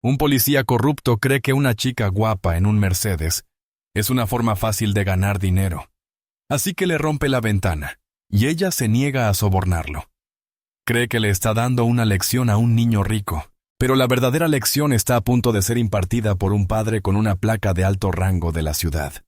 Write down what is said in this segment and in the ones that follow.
Un policía corrupto cree que una chica guapa en un Mercedes es una forma fácil de ganar dinero. Así que le rompe la ventana, y ella se niega a sobornarlo. Cree que le está dando una lección a un niño rico, pero la verdadera lección está a punto de ser impartida por un padre con una placa de alto rango de la ciudad.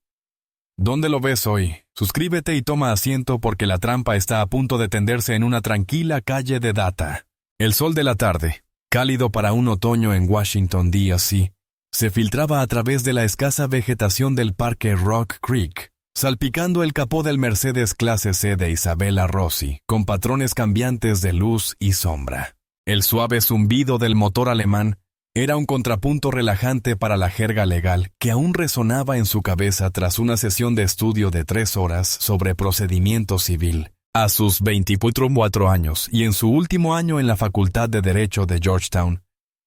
¿Dónde lo ves hoy? Suscríbete y toma asiento porque la trampa está a punto de tenderse en una tranquila calle de Data. El sol de la tarde, cálido para un otoño en Washington, D.C., se filtraba a través de la escasa vegetación del parque Rock Creek, salpicando el capó del Mercedes Clase C de Isabella Rossi, con patrones cambiantes de luz y sombra. El suave zumbido del motor alemán era un contrapunto relajante para la jerga legal que aún resonaba en su cabeza tras una sesión de estudio de 3 horas sobre procedimiento civil. A sus 24 años y en su último año en la Facultad de Derecho de Georgetown,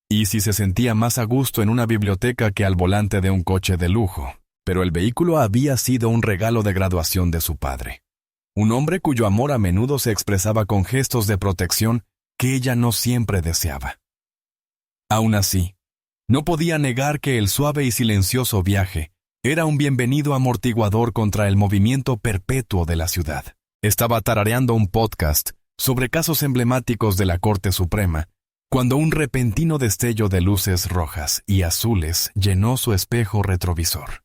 Izzy se sentía más a gusto en una biblioteca que al volante de un coche de lujo, pero el vehículo había sido un regalo de graduación de su padre. Un hombre cuyo amor a menudo se expresaba con gestos de protección que ella no siempre deseaba. Aún así, no podía negar que el suave y silencioso viaje era un bienvenido amortiguador contra el movimiento perpetuo de la ciudad. Estaba tarareando un podcast sobre casos emblemáticos de la Corte Suprema, cuando un repentino destello de luces rojas y azules llenó su espejo retrovisor.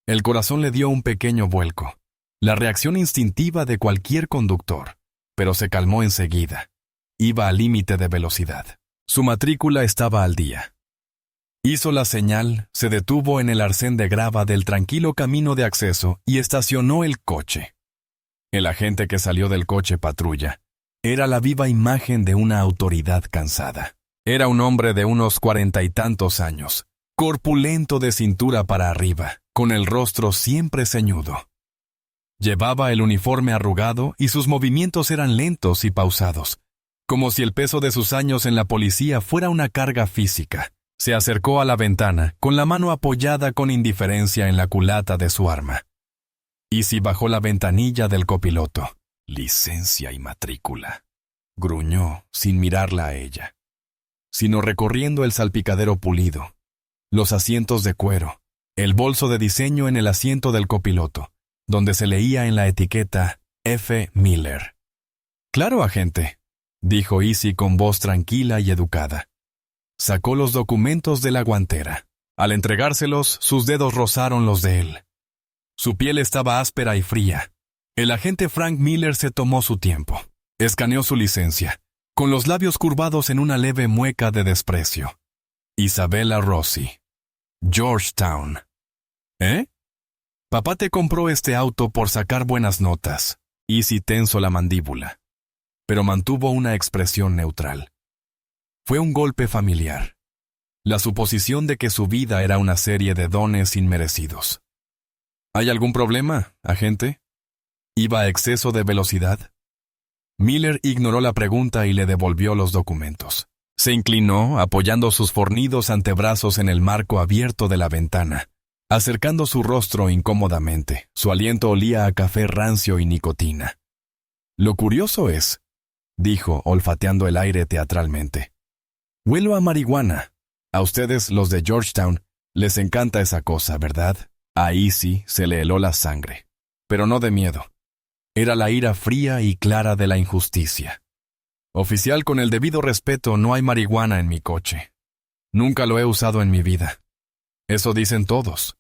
El corazón le dio un pequeño vuelco, la reacción instintiva de cualquier conductor, pero se calmó enseguida. Iba al límite de velocidad. Su matrícula estaba al día. Hizo la señal, se detuvo en el arcén de grava del tranquilo camino de acceso y estacionó el coche. El agente que salió del coche patrulla era la viva imagen de una autoridad cansada. Era un hombre de unos 40 y tantos años, corpulento de cintura para arriba, con el rostro siempre ceñudo. Llevaba el uniforme arrugado y sus movimientos eran lentos y pausados, como si el peso de sus años en la policía fuera una carga física. Se acercó a la ventana, con la mano apoyada con indiferencia en la culata de su arma. Izzy bajó la ventanilla del copiloto. «Licencia y matrícula», gruñó, sin mirarla a ella, sino recorriendo el salpicadero pulido, los asientos de cuero, el bolso de diseño en el asiento del copiloto, donde se leía en la etiqueta F. Miller. «Claro, agente», dijo Izzy con voz tranquila y educada. Sacó los documentos de la guantera. Al entregárselos, sus dedos rozaron los de él. Su piel estaba áspera y fría. El agente Frank Miller se tomó su tiempo. Escaneó su licencia, con los labios curvados en una leve mueca de desprecio. Isabella Rossi. Georgetown. ¿Eh? Papá te compró este auto por sacar buenas notas. Izzy tensó la mandíbula, pero mantuvo una expresión neutral. Fue un golpe familiar. La suposición de que su vida era una serie de dones inmerecidos. ¿Hay algún problema, agente? ¿Iba a exceso de velocidad? Miller ignoró la pregunta y le devolvió los documentos. Se inclinó, apoyando sus fornidos antebrazos en el marco abierto de la ventana, acercando su rostro incómodamente. Su aliento olía a café rancio y nicotina. «Lo curioso es», dijo, olfateando el aire teatralmente, «huelo a marihuana. A ustedes, los de Georgetown, les encanta esa cosa, ¿verdad?» A Izzy se le heló la sangre, pero no de miedo. Era la ira fría y clara de la injusticia. «Oficial, con el debido respeto, no hay marihuana en mi coche. Nunca lo he usado en mi vida. Eso dicen todos».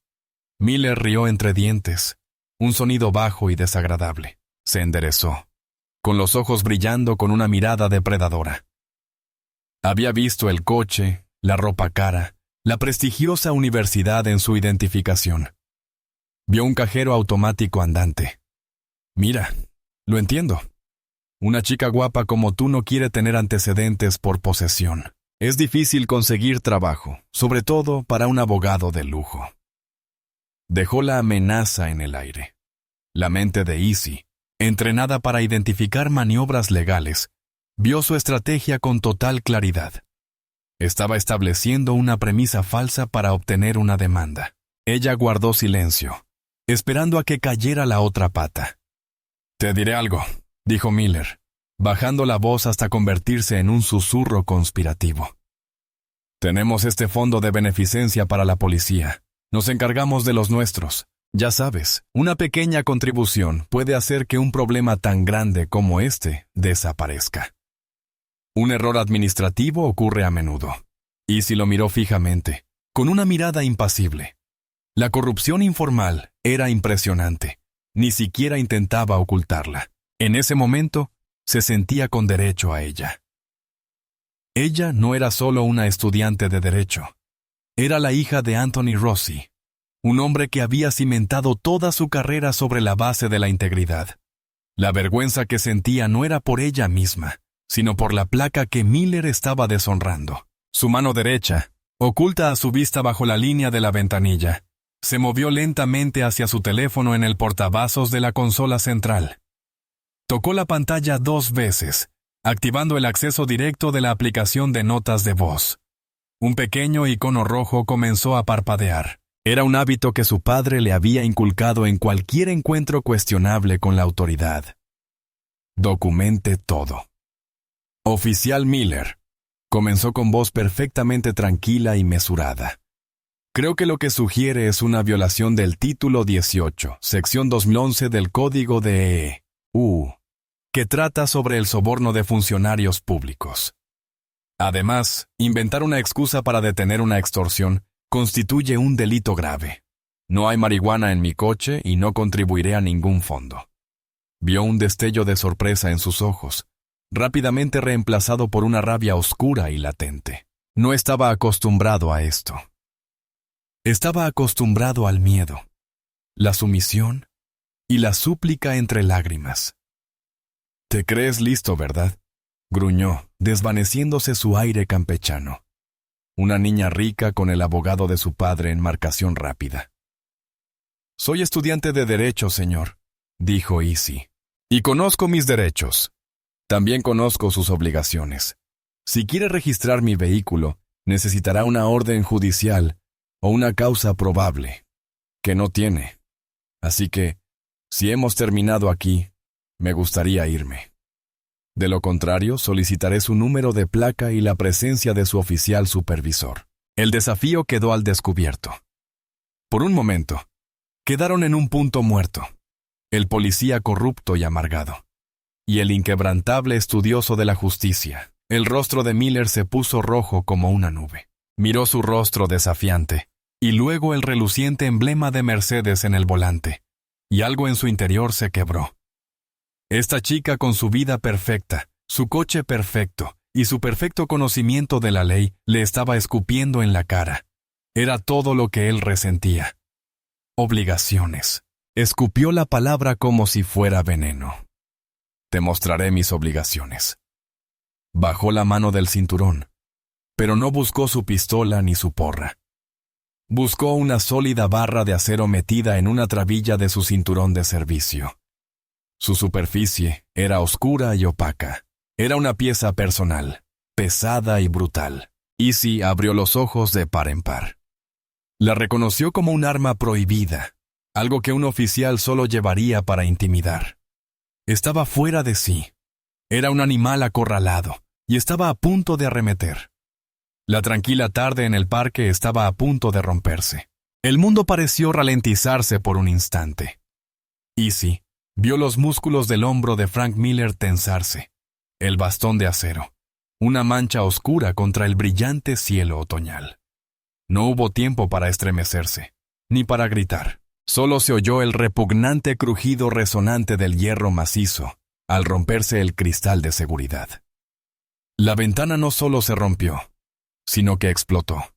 Miller rió entre dientes, un sonido bajo y desagradable. Se enderezó, con los ojos brillando con una mirada depredadora. Había visto el coche, la ropa cara, la prestigiosa universidad en su identificación. Vio un cajero automático andante. «Mira, lo entiendo. Una chica guapa como tú no quiere tener antecedentes por posesión. Es difícil conseguir trabajo, sobre todo para un abogado de lujo». Dejó la amenaza en el aire. La mente de Izzy, entrenada para identificar maniobras legales, vio su estrategia con total claridad. Estaba estableciendo una premisa falsa para obtener una demanda. Ella guardó silencio, esperando a que cayera la otra pata. «Te diré algo», dijo Miller, bajando la voz hasta convertirse en un susurro conspirativo. Tenemos este fondo de beneficencia para la policía. Nos encargamos de los nuestros. Ya sabes, una pequeña contribución puede hacer que un problema tan grande como este desaparezca. Un error administrativo ocurre a menudo. Easy lo miró fijamente, con una mirada impasible. La corrupción informal era impresionante. Ni siquiera intentaba ocultarla. En ese momento, se sentía con derecho a ella. Ella no era solo una estudiante de derecho. Era la hija de Anthony Rossi, un hombre que había cimentado toda su carrera sobre la base de la integridad. La vergüenza que sentía no era por ella misma, sino por la placa que Miller estaba deshonrando. Su mano derecha, oculta a su vista bajo la línea de la ventanilla, se movió lentamente hacia su teléfono en el portavasos de la consola central. Tocó la pantalla 2 veces, activando el acceso directo de la aplicación de notas de voz. Un pequeño icono rojo comenzó a parpadear. Era un hábito que su padre le había inculcado en cualquier encuentro cuestionable con la autoridad. Documente todo. Oficial Miller, comenzó con voz perfectamente tranquila y mesurada. Creo que lo que sugiere es una violación del título 18, sección 2011 del Código de EU, que trata sobre el soborno de funcionarios públicos. Además, inventar una excusa para detener una extorsión constituye un delito grave. No hay marihuana en mi coche y no contribuiré a ningún fondo. Vio un destello de sorpresa en sus ojos, rápidamente reemplazado por una rabia oscura y latente. No estaba acostumbrado a esto. Estaba acostumbrado al miedo, la sumisión y la súplica entre lágrimas. «Te crees listo, ¿verdad?», gruñó, desvaneciéndose su aire campechano. Una niña rica con el abogado de su padre en marcación rápida. «Soy estudiante de Derecho, señor», dijo Easy. «Y conozco mis derechos. También conozco sus obligaciones. Si quiere registrar mi vehículo, necesitará una orden judicial o una causa probable, que no tiene. Así que, si hemos terminado aquí, me gustaría irme. De lo contrario, solicitaré su número de placa y la presencia de su oficial supervisor». El desafío quedó al descubierto. Por un momento, quedaron en un punto muerto, el policía corrupto y amargado, y el inquebrantable estudioso de la justicia. El rostro de Miller se puso rojo como una nube. Miró su rostro desafiante, y luego el reluciente emblema de Mercedes en el volante, y algo en su interior se quebró. Esta chica con su vida perfecta, su coche perfecto y su perfecto conocimiento de la ley le estaba escupiendo en la cara. Era todo lo que él resentía. Obligaciones. Escupió la palabra como si fuera veneno. «Te mostraré mis obligaciones». Bajó la mano del cinturón, pero no buscó su pistola ni su porra. Buscó una sólida barra de acero metida en una trabilla de su cinturón de servicio. Su superficie era oscura y opaca. Era una pieza personal, pesada y brutal. Easy abrió los ojos de par en par. La reconoció como un arma prohibida, algo que un oficial solo llevaría para intimidar. Estaba fuera de sí. Era un animal acorralado y estaba a punto de arremeter. La tranquila tarde en el parque estaba a punto de romperse. El mundo pareció ralentizarse por un instante. Easy vio los músculos del hombro de Frank Miller tensarse, el bastón de acero, una mancha oscura contra el brillante cielo otoñal. No hubo tiempo para estremecerse, ni para gritar. Solo se oyó el repugnante crujido resonante del hierro macizo al romperse el cristal de seguridad. La ventana no solo se rompió, sino que explotó.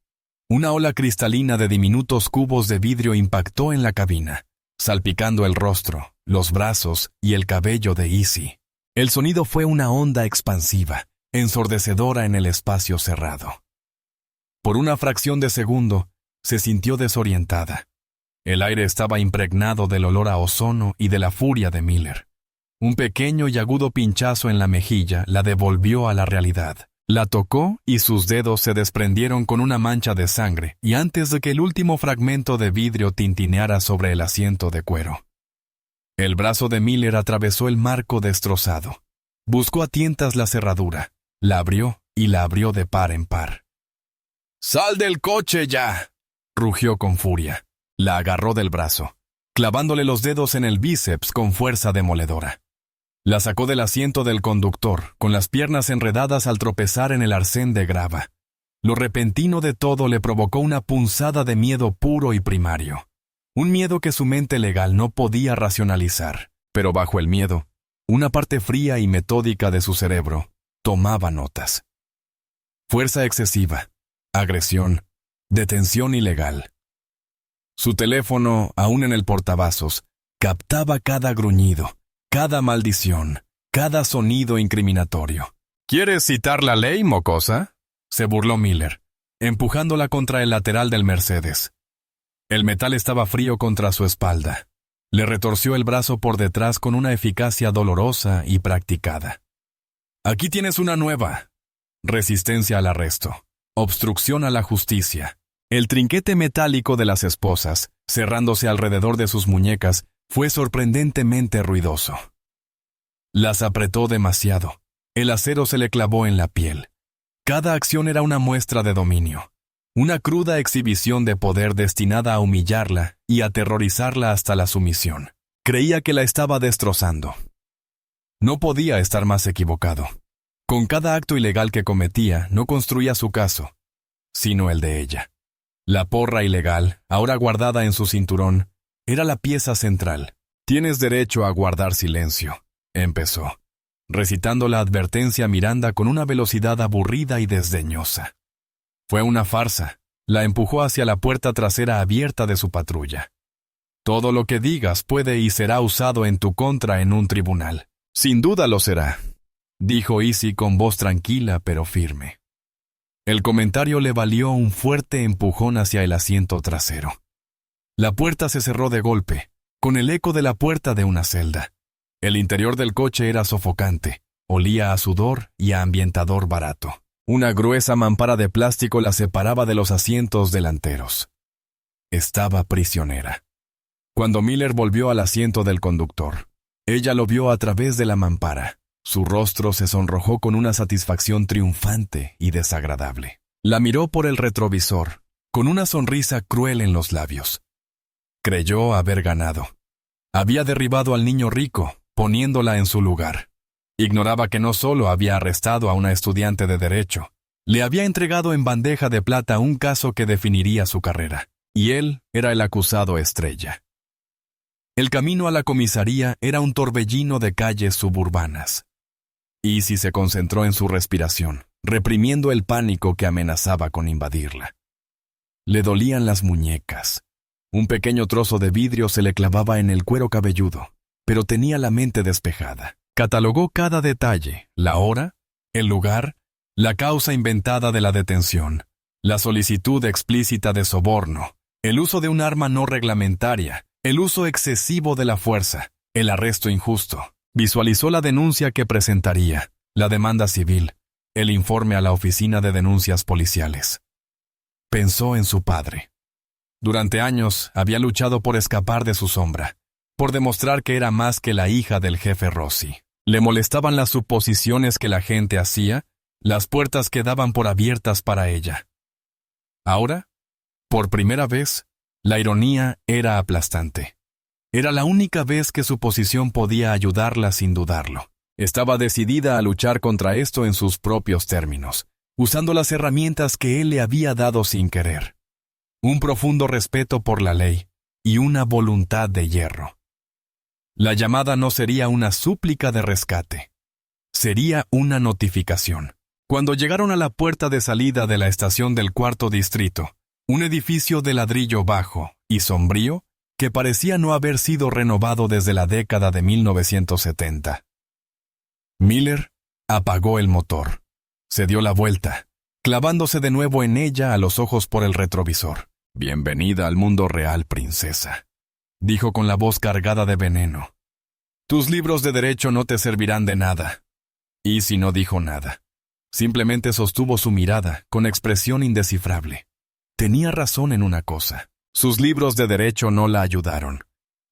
Una ola cristalina de diminutos cubos de vidrio impactó en la cabina, salpicando el rostro, los brazos y el cabello de Easy. El sonido fue una onda expansiva, ensordecedora en el espacio cerrado. Por una fracción de segundo, se sintió desorientada. El aire estaba impregnado del olor a ozono y de la furia de Miller. Un pequeño y agudo pinchazo en la mejilla la devolvió a la realidad. La tocó y sus dedos se desprendieron con una mancha de sangre, y antes de que el último fragmento de vidrio tintineara sobre el asiento de cuero. El brazo de Miller atravesó el marco destrozado. Buscó a tientas la cerradura, la abrió y la abrió de par en par. ¡Sal del coche ya!, rugió con furia. La agarró del brazo, clavándole los dedos en el bíceps con fuerza demoledora. La sacó del asiento del conductor, con las piernas enredadas al tropezar en el arcén de grava. Lo repentino de todo le provocó una punzada de miedo puro y primario. Un miedo que su mente legal no podía racionalizar, pero bajo el miedo, una parte fría y metódica de su cerebro tomaba notas. Fuerza excesiva, agresión, detención ilegal. Su teléfono, aún en el portavasos, captaba cada gruñido, cada maldición, cada sonido incriminatorio. ¿Quieres citar la ley, mocosa?, se burló Miller, empujándola contra el lateral del Mercedes. El metal estaba frío contra su espalda. Le retorció el brazo por detrás con una eficacia dolorosa y practicada. Aquí tienes una nueva. Resistencia al arresto. Obstrucción a la justicia. El trinquete metálico de las esposas, cerrándose alrededor de sus muñecas, fue sorprendentemente ruidoso. Las apretó demasiado. El acero se le clavó en la piel. Cada acción era una muestra de dominio. Una cruda exhibición de poder destinada a humillarla y aterrorizarla hasta la sumisión. Creía que la estaba destrozando. No podía estar más equivocado. Con cada acto ilegal que cometía, no construía su caso, sino el de ella. La porra ilegal, ahora guardada en su cinturón, era la pieza central. «Tienes derecho a guardar silencio», empezó, recitando la advertencia a Miranda con una velocidad aburrida y desdeñosa. Fue una farsa. La empujó hacia la puerta trasera abierta de su patrulla. «Todo lo que digas puede y será usado en tu contra en un tribunal». «Sin duda lo será», dijo Easy con voz tranquila pero firme. El comentario le valió un fuerte empujón hacia el asiento trasero. La puerta se cerró de golpe, con el eco de la puerta de una celda. El interior del coche era sofocante, olía a sudor y a ambientador barato. Una gruesa mampara de plástico la separaba de los asientos delanteros. Estaba prisionera. Cuando Miller volvió al asiento del conductor, ella lo vio a través de la mampara. Su rostro se sonrojó con una satisfacción triunfante y desagradable. La miró por el retrovisor, con una sonrisa cruel en los labios. Creyó haber ganado. Había derribado al niño rico, poniéndola en su lugar. Ignoraba que no solo había arrestado a una estudiante de derecho, le había entregado en bandeja de plata un caso que definiría su carrera, y él era el acusado estrella. El camino a la comisaría era un torbellino de calles suburbanas. Easy se concentró en su respiración, reprimiendo el pánico que amenazaba con invadirla. Le dolían las muñecas. Un pequeño trozo de vidrio se le clavaba en el cuero cabelludo, pero tenía la mente despejada. Catalogó cada detalle, la hora, el lugar, la causa inventada de la detención, la solicitud explícita de soborno, el uso de un arma no reglamentaria, el uso excesivo de la fuerza, el arresto injusto. Visualizó la denuncia que presentaría, la demanda civil, el informe a la oficina de denuncias policiales. Pensó en su padre. Durante años había luchado por escapar de su sombra, por demostrar que era más que la hija del jefe Rossi. Le molestaban las suposiciones que la gente hacía, las puertas quedaban por abiertas para ella. Ahora, por primera vez, la ironía era aplastante. Era la única vez que su posición podía ayudarla sin dudarlo. Estaba decidida a luchar contra esto en sus propios términos, usando las herramientas que él le había dado sin querer. Un profundo respeto por la ley y una voluntad de hierro. La llamada no sería una súplica de rescate. Sería una notificación. Cuando llegaron a la puerta de salida de la estación del Cuarto Distrito, un edificio de ladrillo bajo y sombrío que parecía no haber sido renovado desde la década de 1970. Miller apagó el motor. Se dio la vuelta, clavándose de nuevo en ella a los ojos por el retrovisor. «Bienvenida al mundo real, princesa», dijo con la voz cargada de veneno. «Tus libros de derecho no te servirán de nada». Easy no dijo nada. Simplemente sostuvo su mirada con expresión indescifrable. Tenía razón en una cosa. Sus libros de derecho no la ayudaron.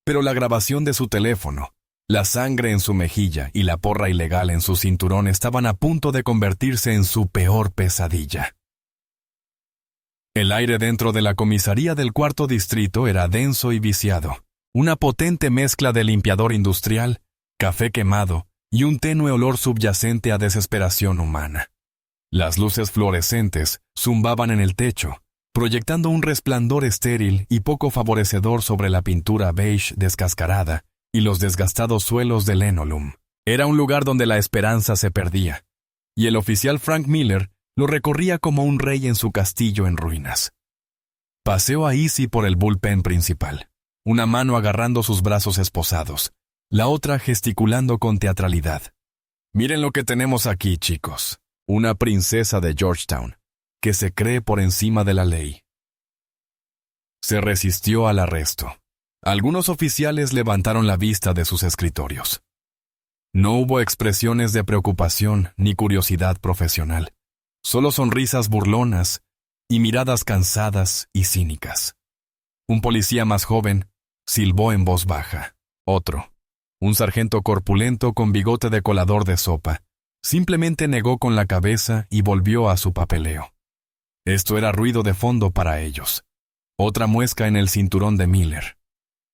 Pero la grabación de su teléfono, la sangre en su mejilla y la porra ilegal en su cinturón estaban a punto de convertirse en su peor pesadilla. El aire dentro de la comisaría del cuarto distrito era denso y viciado, una potente mezcla de limpiador industrial, café quemado y un tenue olor subyacente a desesperación humana. Las luces fluorescentes zumbaban en el techo, proyectando un resplandor estéril y poco favorecedor sobre la pintura beige descascarada y los desgastados suelos de linóleo. Era un lugar donde la esperanza se perdía, y el oficial Frank Miller lo recorría como un rey en su castillo en ruinas. Paseó a Izzy por el bullpen principal, una mano agarrando sus brazos esposados, la otra gesticulando con teatralidad. «Miren lo que tenemos aquí, chicos. Una princesa de Georgetown, que se cree por encima de la ley». Se resistió al arresto. Algunos oficiales levantaron la vista de sus escritorios. No hubo expresiones de preocupación ni curiosidad profesional, solo sonrisas burlonas y miradas cansadas y cínicas. Un policía más joven silbó en voz baja. Otro, un sargento corpulento con bigote de colador de sopa, simplemente negó con la cabeza y volvió a su papeleo. Esto era ruido de fondo para ellos. Otra muesca en el cinturón de Miller.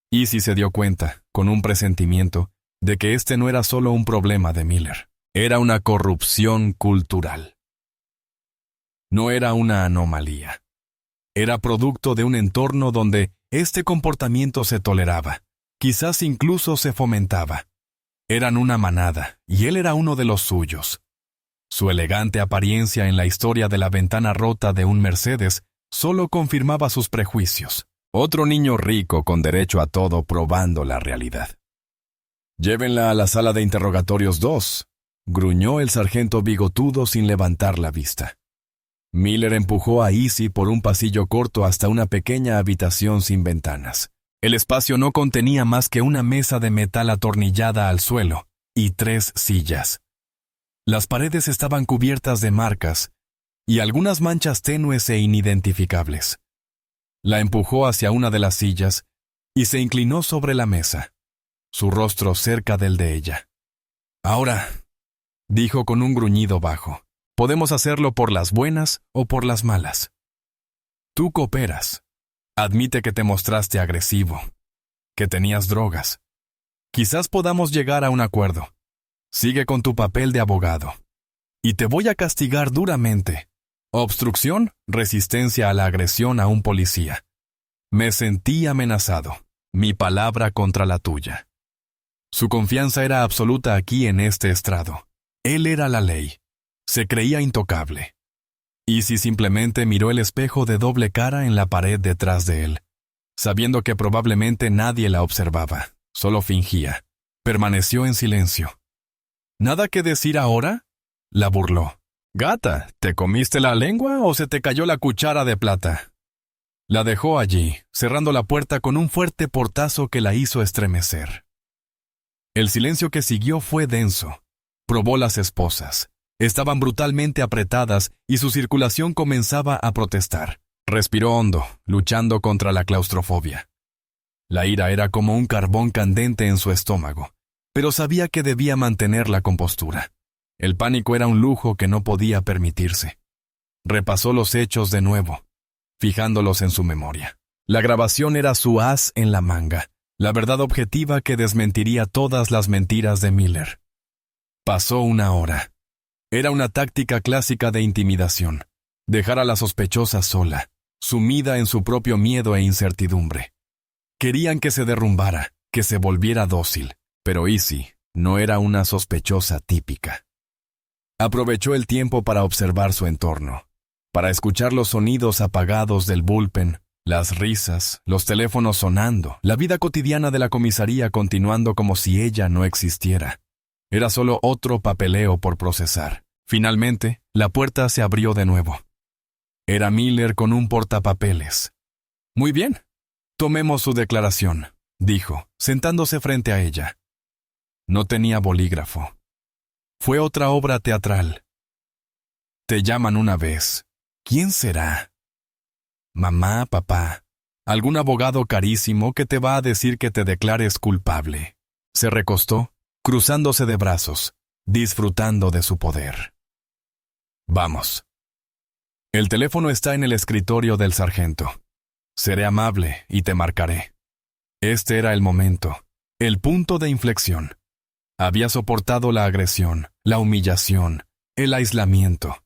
Izzy se dio cuenta, con un presentimiento, de que este no era solo un problema de Miller. Era una corrupción cultural. No era una anomalía. Era producto de un entorno donde este comportamiento se toleraba, quizás incluso se fomentaba. Eran una manada, y él era uno de los suyos. Su elegante apariencia en la historia de la ventana rota de un Mercedes solo confirmaba sus prejuicios. Otro niño rico con derecho a todo probando la realidad. «Llévenla a la sala de interrogatorios 2», gruñó el sargento bigotudo sin levantar la vista. Miller empujó a Izzy por un pasillo corto hasta una pequeña habitación sin ventanas. El espacio no contenía más que una mesa de metal atornillada al suelo y 3 sillas. Las paredes estaban cubiertas de marcas y algunas manchas tenues e inidentificables. La empujó hacia una de las sillas y se inclinó sobre la mesa, su rostro cerca del de ella. «Ahora», dijo con un gruñido bajo, «podemos hacerlo por las buenas o por las malas. Tú cooperas. Admite que te mostraste agresivo, que tenías drogas. Quizás podamos llegar a un acuerdo. Sigue con tu papel de abogado. Y te voy a castigar duramente. Obstrucción, resistencia a la agresión a un policía. Me sentí amenazado. Mi palabra contra la tuya». Su confianza era absoluta aquí en este estrado. Él era la ley. Se creía intocable. Izzy simplemente miró el espejo de doble cara en la pared detrás de él, sabiendo que probablemente nadie la observaba, solo fingía. Permaneció en silencio. «¿Nada que decir ahora?», la burló. «Gata, ¿te comiste la lengua o se te cayó la cuchara de plata?». La dejó allí, cerrando la puerta con un fuerte portazo que la hizo estremecer. El silencio que siguió fue denso. Probó las esposas. Estaban brutalmente apretadas y su circulación comenzaba a protestar. Respiró hondo, luchando contra la claustrofobia. La ira era como un carbón candente en su estómago, pero sabía que debía mantener la compostura. El pánico era un lujo que no podía permitirse. Repasó los hechos de nuevo, fijándolos en su memoria. La grabación era su as en la manga, la verdad objetiva que desmentiría todas las mentiras de Miller. Pasó una hora. Era una táctica clásica de intimidación. Dejar a la sospechosa sola, sumida en su propio miedo e incertidumbre. Querían que se derrumbara, que se volviera dócil, pero Izzy no era una sospechosa típica. Aprovechó el tiempo para observar su entorno, para escuchar los sonidos apagados del bullpen, las risas, los teléfonos sonando, la vida cotidiana de la comisaría continuando como si ella no existiera. Era solo otro papeleo por procesar. Finalmente, la puerta se abrió de nuevo. Era Miller con un portapapeles. «Muy bien, tomemos su declaración», dijo, sentándose frente a ella. No tenía bolígrafo. Fue otra obra teatral. «Te llaman una vez. ¿Quién será? Mamá, papá, algún abogado carísimo que te va a decir que te declares culpable». Se recostó, cruzándose de brazos, disfrutando de su poder. «Vamos». El teléfono está en el escritorio del sargento. Seré amable y te marcaré. Este era el momento, el punto de inflexión. Había soportado la agresión, la humillación, el aislamiento.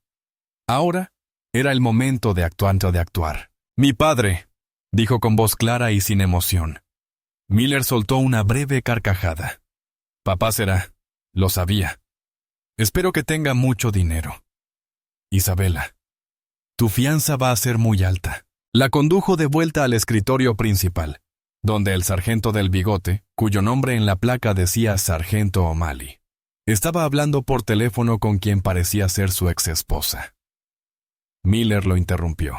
Ahora era el momento de actuar. «Mi padre», dijo con voz clara y sin emoción. Miller soltó una breve carcajada. «Papá será, lo sabía. Espero que tenga mucho dinero. Isabela, tu fianza va a ser muy alta». La condujo de vuelta al escritorio principal, donde el sargento del bigote, cuyo nombre en la placa decía Sargento O'Malley, estaba hablando por teléfono con quien parecía ser su exesposa. Miller lo interrumpió.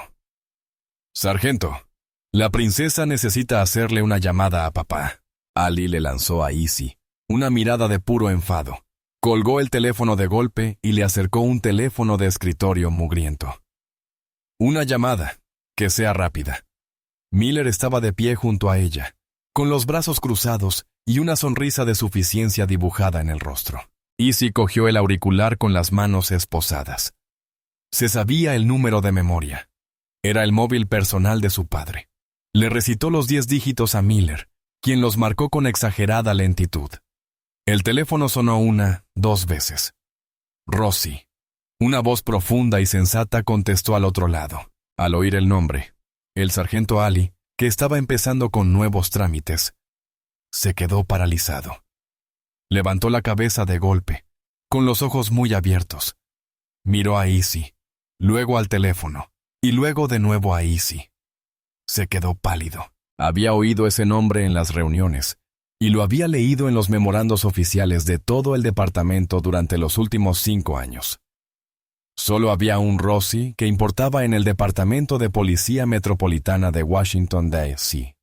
«Sargento, la princesa necesita hacerle una llamada a papá». Ali le lanzó a Izzy una mirada de puro enfado. Colgó el teléfono de golpe y le acercó un teléfono de escritorio mugriento. «Una llamada, que sea rápida». Miller estaba de pie junto a ella, con los brazos cruzados y una sonrisa de suficiencia dibujada en el rostro. Izzy cogió el auricular con las manos esposadas. Se sabía el número de memoria. Era el móvil personal de su padre. Le recitó los 10 dígitos a Miller, quien los marcó con exagerada lentitud. El teléfono sonó 1, 2 veces. Rosie. Una voz profunda y sensata contestó al otro lado. Al oír el nombre, el sargento Ali, que estaba empezando con nuevos trámites, se quedó paralizado. Levantó la cabeza de golpe, con los ojos muy abiertos. Miró a Izzy, luego al teléfono, y luego de nuevo a Izzy. Se quedó pálido. Había oído ese nombre en las reuniones, y lo había leído en los memorandos oficiales de todo el departamento durante los últimos 5 años. Solo había un Rosie que importaba en el Departamento de Policía Metropolitana de Washington, D.C.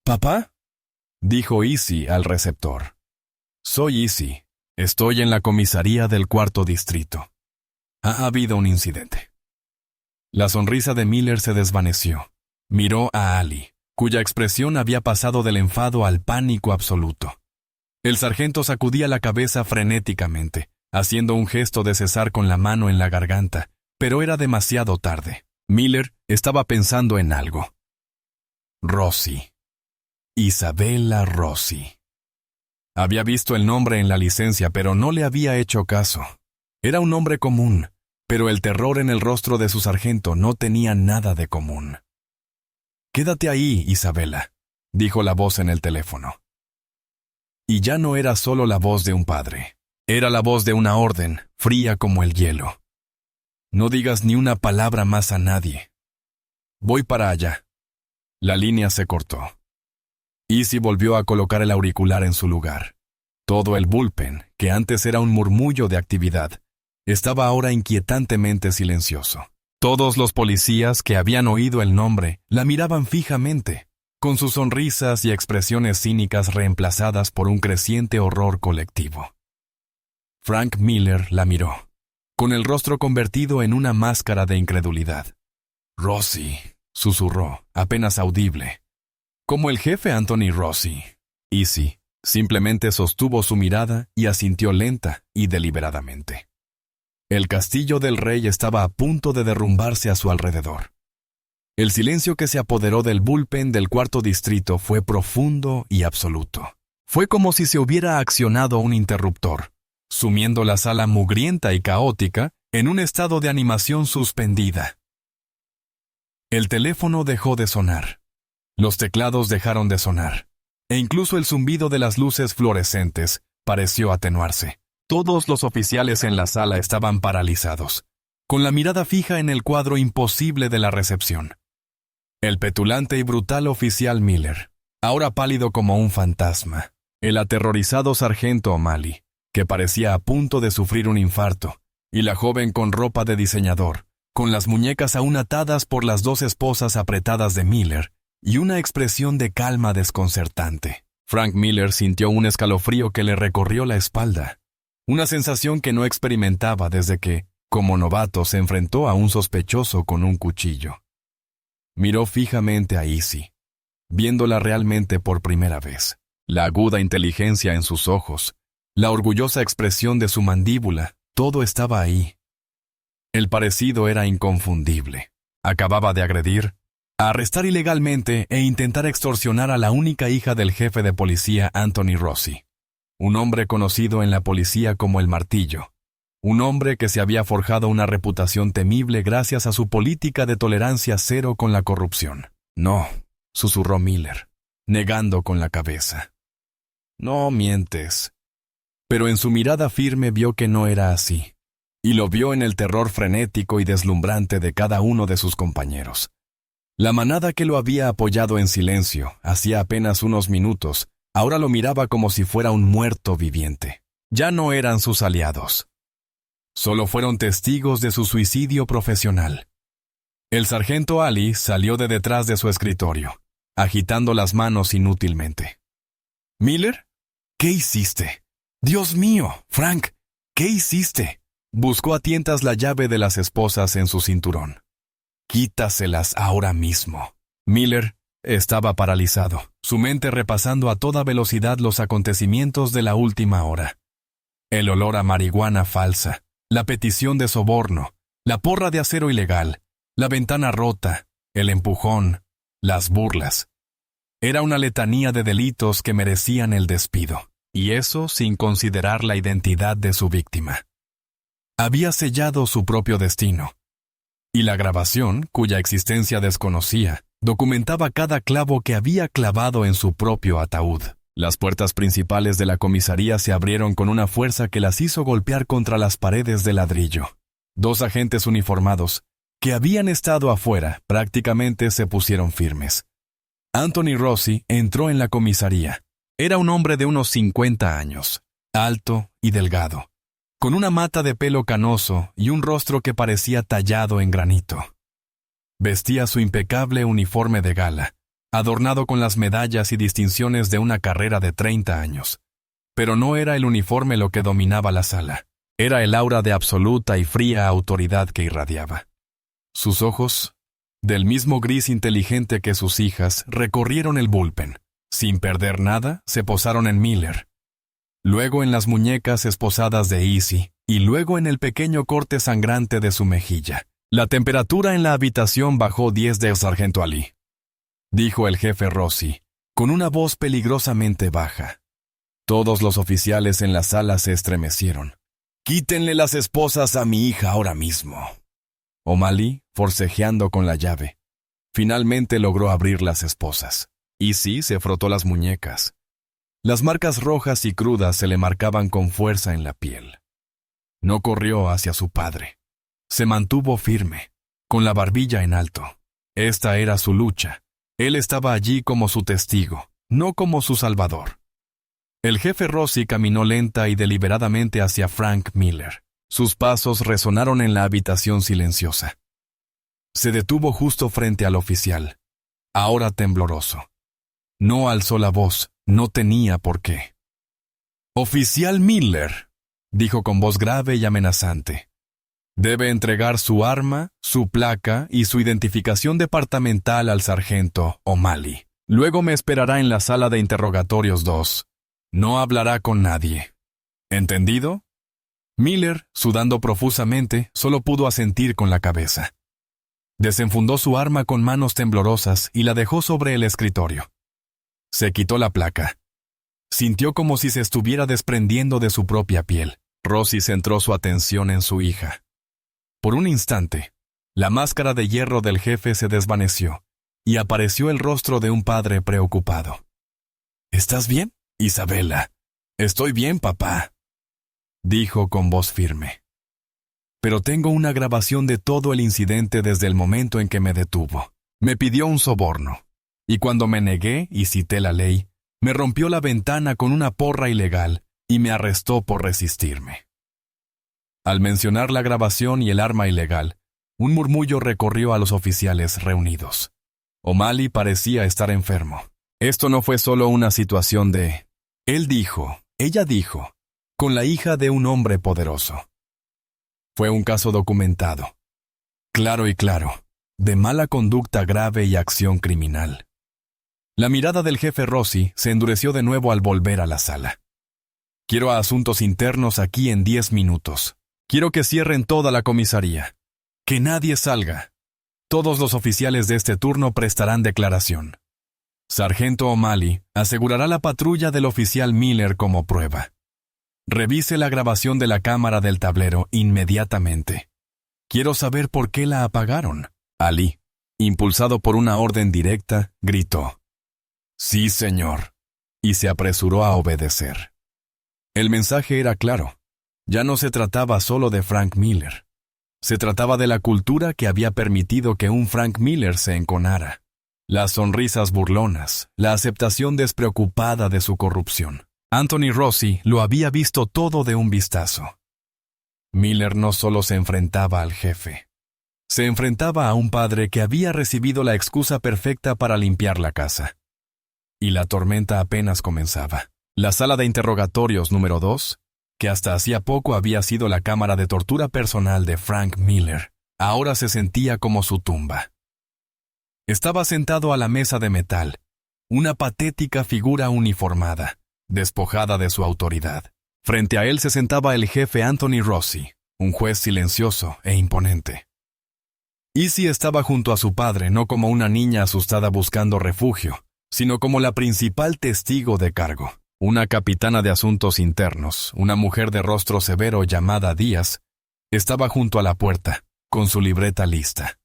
«¿Papá?», dijo Izzy al receptor. «Soy Izzy. Estoy en la comisaría del 4º distrito. Ha habido un incidente». La sonrisa de Miller se desvaneció. Miró a Ali, cuya expresión había pasado del enfado al pánico absoluto. El sargento sacudía la cabeza frenéticamente, haciendo un gesto de cesar con la mano en la garganta, pero era demasiado tarde. Miller estaba pensando en algo. Rosie. Isabela Rosie. Había visto el nombre en la licencia, pero no le había hecho caso. Era un nombre común, pero el terror en el rostro de su sargento no tenía nada de común. «Quédate ahí, Isabela», dijo la voz en el teléfono. Y ya no era solo la voz de un padre. Era la voz de una orden, fría como el hielo. «No digas ni una palabra más a nadie. Voy para allá». La línea se cortó. Izzy volvió a colocar el auricular en su lugar. Todo el bullpen, que antes era un murmullo de actividad, estaba ahora inquietantemente silencioso. Todos los policías que habían oído el nombre la miraban fijamente, con sus sonrisas y expresiones cínicas reemplazadas por un creciente horror colectivo. Frank Miller la miró, con el rostro convertido en una máscara de incredulidad. «Rosie», susurró, apenas audible. «Como el jefe Anthony Rosie». Izzy simplemente sostuvo su mirada y asintió lenta y deliberadamente. El castillo del rey estaba a punto de derrumbarse a su alrededor. El silencio que se apoderó del bullpen del 4º distrito fue profundo y absoluto. Fue como si se hubiera accionado un interruptor, sumiendo la sala mugrienta y caótica en un estado de animación suspendida. El teléfono dejó de sonar. Los teclados dejaron de sonar, e incluso el zumbido de las luces fluorescentes pareció atenuarse. Todos los oficiales en la sala estaban paralizados, con la mirada fija en el cuadro imposible de la recepción. El petulante y brutal oficial Miller, ahora pálido como un fantasma. El aterrorizado sargento O'Malley, que parecía a punto de sufrir un infarto, y la joven con ropa de diseñador, con las muñecas aún atadas por las 2 esposas apretadas de Miller, y una expresión de calma desconcertante. Frank Miller sintió un escalofrío que le recorrió la espalda, una sensación que no experimentaba desde que, como novato, se enfrentó a un sospechoso con un cuchillo. Miró fijamente a Izzy, viéndola realmente por primera vez. La aguda inteligencia en sus ojos, la orgullosa expresión de su mandíbula, todo estaba ahí. El parecido era inconfundible. Acababa de agredir, arrestar ilegalmente e intentar extorsionar a la única hija del jefe de policía Anthony Rossi, un hombre conocido en la policía como el Martillo, un hombre que se había forjado una reputación temible gracias a su política de tolerancia cero con la corrupción. No, susurró Miller, negando con la cabeza. No mientes. Pero en su mirada firme vio que no era así, y lo vio en el terror frenético y deslumbrante de cada uno de sus compañeros. La manada que lo había apoyado en silencio hacía apenas unos minutos, ahora lo miraba como si fuera un muerto viviente. Ya no eran sus aliados. Solo fueron testigos de su suicidio profesional. El sargento Ali salió de detrás de su escritorio, agitando las manos inútilmente. «¿Miller? ¿Qué hiciste? Dios mío, Frank, ¿qué hiciste?» Buscó a tientas la llave de las esposas en su cinturón. «Quítaselas ahora mismo». Miller estaba paralizado, su mente repasando a toda velocidad los acontecimientos de la última hora. El olor a marihuana falsa, la petición de soborno, la porra de acero ilegal, la ventana rota, el empujón, las burlas. Era una letanía de delitos que merecían el despido, y eso sin considerar la identidad de su víctima. Había sellado su propio destino. Y la grabación, cuya existencia desconocía, documentaba cada clavo que había clavado en su propio ataúd. Las puertas principales de la comisaría se abrieron con una fuerza que las hizo golpear contra las paredes de ladrillo. 2 agentes uniformados, que habían estado afuera, prácticamente se pusieron firmes. Anthony Rossi entró en la comisaría. Era un hombre de unos 50 años, alto y delgado, con una mata de pelo canoso y un rostro que parecía tallado en granito. Vestía su impecable uniforme de gala, adornado con las medallas y distinciones de una carrera de 30 años. Pero no era el uniforme lo que dominaba la sala. Era el aura de absoluta y fría autoridad que irradiaba. Sus ojos, del mismo gris inteligente que sus hijas, recorrieron el bullpen. Sin perder nada, se posaron en Miller. Luego en las muñecas esposadas de Easy, y luego en el pequeño corte sangrante de su mejilla. La temperatura en la habitación bajó 10 del sargento Ali, dijo el jefe Rossi, con una voz peligrosamente baja. Todos los oficiales en la sala se estremecieron. «Quítenle las esposas a mi hija ahora mismo». O'Malley, forcejeando con la llave, finalmente logró abrir las esposas. Easy se frotó las muñecas. Las marcas rojas y crudas se le marcaban con fuerza en la piel. No corrió hacia su padre. Se mantuvo firme, con la barbilla en alto. Esta era su lucha. Él estaba allí como su testigo, no como su salvador. El jefe Rossi caminó lenta y deliberadamente hacia Frank Miller. Sus pasos resonaron en la habitación silenciosa. Se detuvo justo frente al oficial, ahora tembloroso. No alzó la voz, no tenía por qué. «Oficial Miller», dijo con voz grave y amenazante. «Debe entregar su arma, su placa y su identificación departamental al sargento O'Malley. Luego me esperará en la sala de interrogatorios 2. No hablará con nadie. ¿Entendido?» Miller, sudando profusamente, solo pudo asentir con la cabeza. Desenfundó su arma con manos temblorosas y la dejó sobre el escritorio. Se quitó la placa. Sintió como si se estuviera desprendiendo de su propia piel. Rossi centró su atención en su hija. Por un instante, la máscara de hierro del jefe se desvaneció y apareció el rostro de un padre preocupado. «¿Estás bien, Isabela?» «Estoy bien, papá», dijo con voz firme. «Pero tengo una grabación de todo el incidente desde el momento en que me detuvo. Me pidió un soborno, y cuando me negué y cité la ley, me rompió la ventana con una porra ilegal y me arrestó por resistirme». Al mencionar la grabación y el arma ilegal, un murmullo recorrió a los oficiales reunidos. O'Malley parecía estar enfermo. Esto no fue solo una situación de... Él dijo, ella dijo, con la hija de un hombre poderoso. Fue un caso documentado. Claro y claro, de mala conducta grave y acción criminal. La mirada del jefe Rossi se endureció de nuevo al volver a la sala. «Quiero a asuntos internos aquí en 10 minutos. Quiero que cierren toda la comisaría. Que nadie salga. Todos los oficiales de este turno prestarán declaración. Sargento O'Malley asegurará la patrulla del oficial Miller como prueba. Revise la grabación de la cámara del tablero inmediatamente. Quiero saber por qué la apagaron. Ali, impulsado por una orden directa, gritó: «Sí, señor», y se apresuró a obedecer. El mensaje era claro. Ya no se trataba solo de Frank Miller. Se trataba de la cultura que había permitido que un Frank Miller se enconara. Las sonrisas burlonas, la aceptación despreocupada de su corrupción. Anthony Rossi lo había visto todo de un vistazo. Miller no solo se enfrentaba al jefe. Se enfrentaba a un padre que había recibido la excusa perfecta para limpiar la casa. Y la tormenta apenas comenzaba. La sala de interrogatorios número 2, que hasta hacía poco había sido la cámara de tortura personal de Frank Miller, ahora se sentía como su tumba. Estaba sentado a la mesa de metal, una patética figura uniformada, despojada de su autoridad. Frente a él se sentaba el jefe Anthony Rossi, un juez silencioso e imponente. Izzy estaba junto a su padre no como una niña asustada buscando refugio, sino como la principal testigo de cargo. Una capitana de asuntos internos, una mujer de rostro severo llamada Díaz, estaba junto a la puerta, con su libreta lista.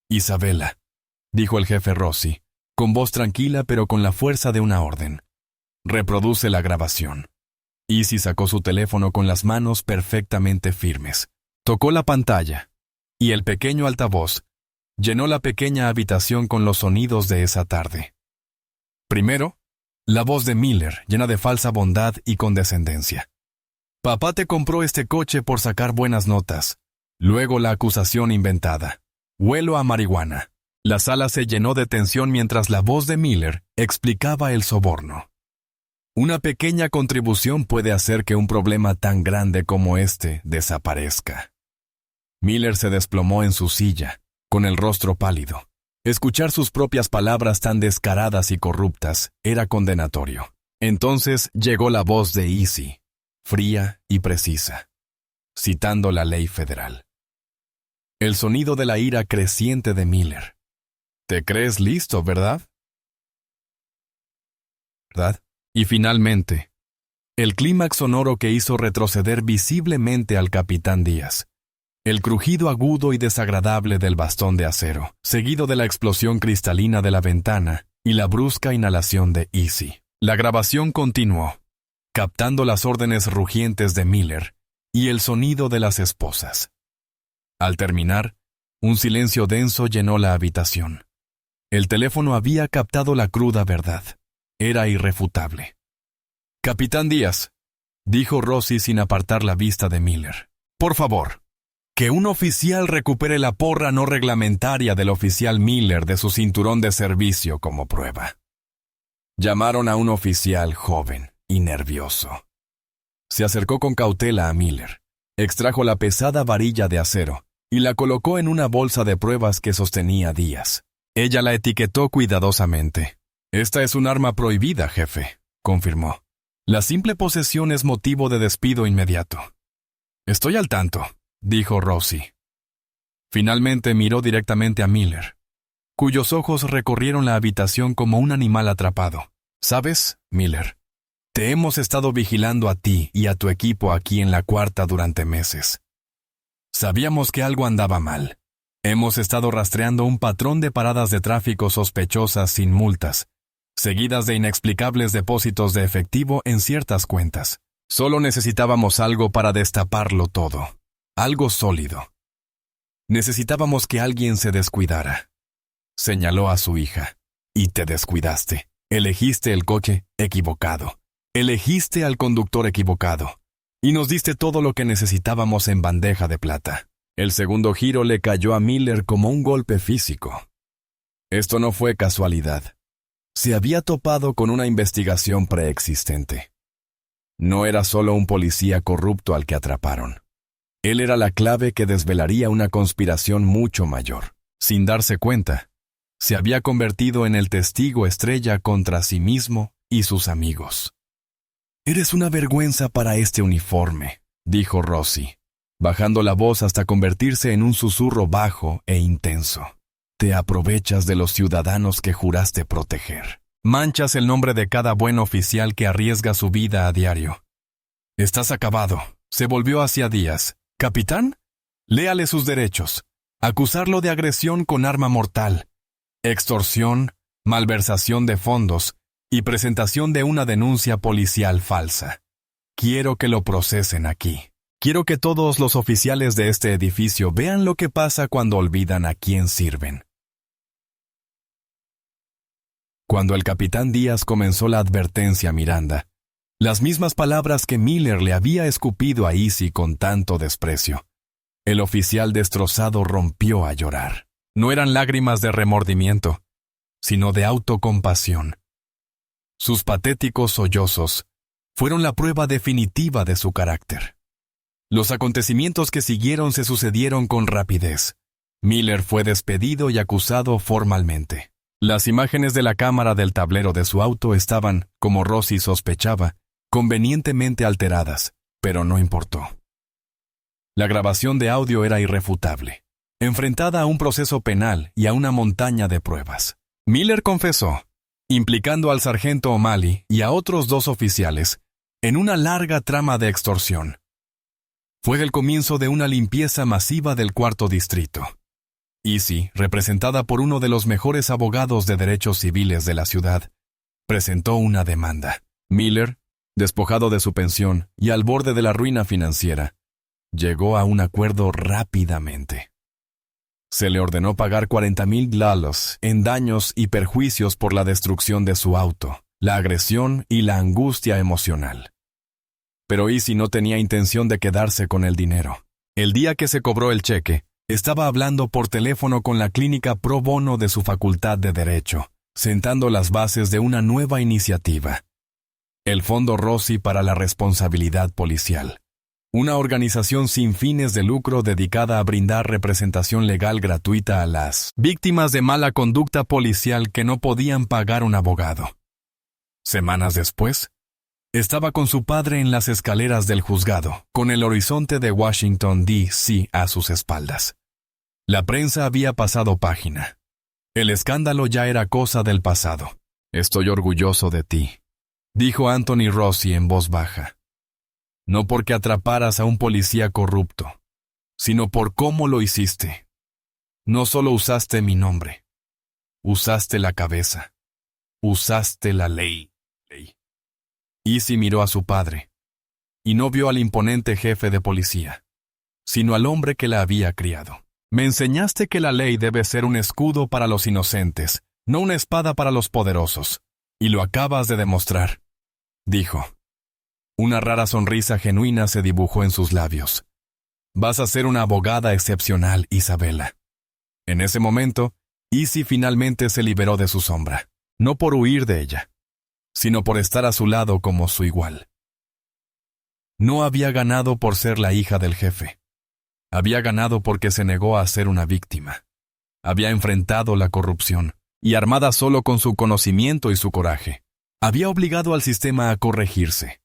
«Isabela», dijo el jefe Rossi, con voz tranquila pero con la fuerza de una orden. «Reproduce la grabación». Izzy sacó su teléfono con las manos perfectamente firmes. Tocó la pantalla, y el pequeño altavoz llenó la pequeña habitación con los sonidos de esa tarde. Primero, la voz de Miller, llena de falsa bondad y condescendencia. «Papá te compró este coche por sacar buenas notas». Luego la acusación inventada. «Huelo a marihuana». La sala se llenó de tensión mientras la voz de Miller explicaba el soborno. Una pequeña contribución puede hacer que un problema tan grande como este desaparezca. Miller se desplomó en su silla, con el rostro pálido. Escuchar sus propias palabras tan descaradas y corruptas era condenatorio. Entonces llegó la voz de Izzy, fría y precisa, citando la ley federal. El sonido de la ira creciente de Miller. «Te crees listo, ¿verdad? ¿Verdad?» Y finalmente, el clímax sonoro que hizo retroceder visiblemente al capitán Díaz. El crujido agudo y desagradable del bastón de acero, seguido de la explosión cristalina de la ventana y la brusca inhalación de Izzy. La grabación continuó, captando las órdenes rugientes de Miller y el sonido de las esposas. Al terminar, un silencio denso llenó la habitación. El teléfono había captado la cruda verdad. Era irrefutable. «Capitán Díaz», dijo Rossi sin apartar la vista de Miller. «Por favor, que un oficial recupere la porra no reglamentaria del oficial Miller de su cinturón de servicio como prueba». Llamaron a un oficial joven y nervioso. Se acercó con cautela a Miller, extrajo la pesada varilla de acero y la colocó en una bolsa de pruebas que sostenía Díaz. Ella la etiquetó cuidadosamente. «Esta es un arma prohibida, jefe», confirmó. «La simple posesión es motivo de despido inmediato». «Estoy al tanto», dijo Rossi. Finalmente miró directamente a Miller, cuyos ojos recorrieron la habitación como un animal atrapado. «¿Sabes, Miller? Te hemos estado vigilando a ti y a tu equipo aquí en la cuarta durante meses. Sabíamos que algo andaba mal. Hemos estado rastreando un patrón de paradas de tráfico sospechosas sin multas, seguidas de inexplicables depósitos de efectivo en ciertas cuentas. Solo necesitábamos algo para destaparlo todo. Algo sólido. Necesitábamos que alguien se descuidara». Señaló a su hija. «Y te descuidaste. Elegiste el coche equivocado. Elegiste al conductor equivocado. Y nos diste todo lo que necesitábamos en bandeja de plata». El segundo giro le cayó a Miller como un golpe físico. Esto no fue casualidad. Se había topado con una investigación preexistente. No era solo un policía corrupto al que atraparon. Él era la clave que desvelaría una conspiración mucho mayor. Sin darse cuenta, se había convertido en el testigo estrella contra sí mismo y sus amigos. «Eres una vergüenza para este uniforme», dijo Rossi. bajando la voz hasta convertirse en un susurro bajo e intenso. Te aprovechas de los ciudadanos que juraste proteger. Manchas el nombre de cada buen oficial que arriesga su vida a diario. Estás acabado. Se volvió hacia Díaz. ¿Capitán? Léale sus derechos. Acusarlo de agresión con arma mortal, extorsión, malversación de fondos y presentación de una denuncia policial falsa. Quiero que lo procesen aquí. Quiero que todos los oficiales de este edificio vean lo que pasa cuando olvidan a quién sirven. Cuando el capitán Díaz comenzó la advertencia a Miranda, las mismas palabras que Miller le había escupido a Easy con tanto desprecio, el oficial destrozado rompió a llorar. No eran lágrimas de remordimiento, sino de autocompasión. Sus patéticos sollozos fueron la prueba definitiva de su carácter. Los acontecimientos que siguieron se sucedieron con rapidez. Miller fue despedido y acusado formalmente. Las imágenes de la cámara del tablero de su auto estaban, como Rossi sospechaba, convenientemente alteradas, pero no importó. La grabación de audio era irrefutable, enfrentada a un proceso penal y a una montaña de pruebas. Miller confesó, implicando al sargento O'Malley y a otros 2 oficiales, en una larga trama de extorsión. Fue el comienzo de una limpieza masiva del cuarto distrito. Easy, representada por uno de los mejores abogados de derechos civiles de la ciudad, presentó una demanda. Miller, despojado de su pensión y al borde de la ruina financiera, llegó a un acuerdo rápidamente. Se le ordenó pagar $40,000 en daños y perjuicios por la destrucción de su auto, la agresión y la angustia emocional. Pero Easy no tenía intención de quedarse con el dinero. El día que se cobró el cheque, estaba hablando por teléfono con la clínica pro bono de su facultad de Derecho, sentando las bases de una nueva iniciativa. El Fondo Rossi para la Responsabilidad Policial. Una organización sin fines de lucro dedicada a brindar representación legal gratuita a las víctimas de mala conducta policial que no podían pagar un abogado. Semanas después, estaba con su padre en las escaleras del juzgado, con el horizonte de Washington, D.C. a sus espaldas. La prensa había pasado página. El escándalo ya era cosa del pasado. Estoy orgulloso de ti, dijo Anthony Rossi en voz baja. No porque atraparas a un policía corrupto, sino por cómo lo hiciste. No solo usaste mi nombre, usaste la cabeza, usaste la ley. Easy miró a su padre, y no vio al imponente jefe de policía, sino al hombre que la había criado. Me enseñaste que la ley debe ser un escudo para los inocentes, no una espada para los poderosos, y lo acabas de demostrar, dijo. Una rara sonrisa genuina se dibujó en sus labios. Vas a ser una abogada excepcional, Isabela. En ese momento, Easy finalmente se liberó de su sombra, no por huir de ella, sino por estar a su lado como su igual. No había ganado por ser la hija del jefe. Había ganado porque se negó a ser una víctima. Había enfrentado la corrupción, y armada solo con su conocimiento y su coraje, había obligado al sistema a corregirse,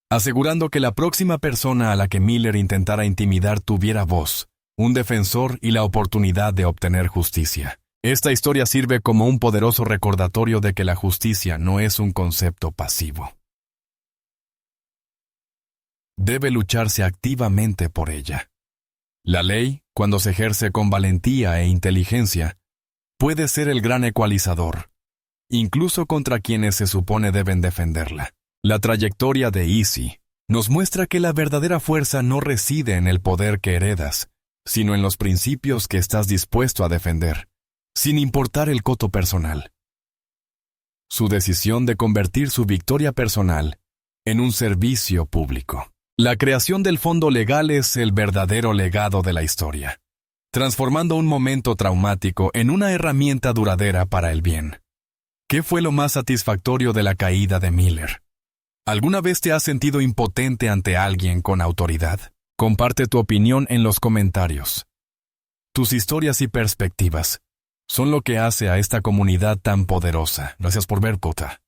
asegurando que la próxima persona a la que Miller intentara intimidar tuviera voz, un defensor y la oportunidad de obtener justicia. Esta historia sirve como un poderoso recordatorio de que la justicia no es un concepto pasivo. Debe lucharse activamente por ella. La ley, cuando se ejerce con valentía e inteligencia, puede ser el gran ecualizador, incluso contra quienes se supone deben defenderla. La trayectoria de Easy nos muestra que la verdadera fuerza no reside en el poder que heredas, sino en los principios que estás dispuesto a defender, sin importar el costo personal. Su decisión de convertir su victoria personal en un servicio público. La creación del fondo legal es el verdadero legado de la historia, transformando un momento traumático en una herramienta duradera para el bien. ¿Qué fue lo más satisfactorio de la caída de Miller? ¿Alguna vez te has sentido impotente ante alguien con autoridad? Comparte tu opinión en los comentarios. Tus historias y perspectivas son lo que hace a esta comunidad tan poderosa. Gracias por ver, Pota.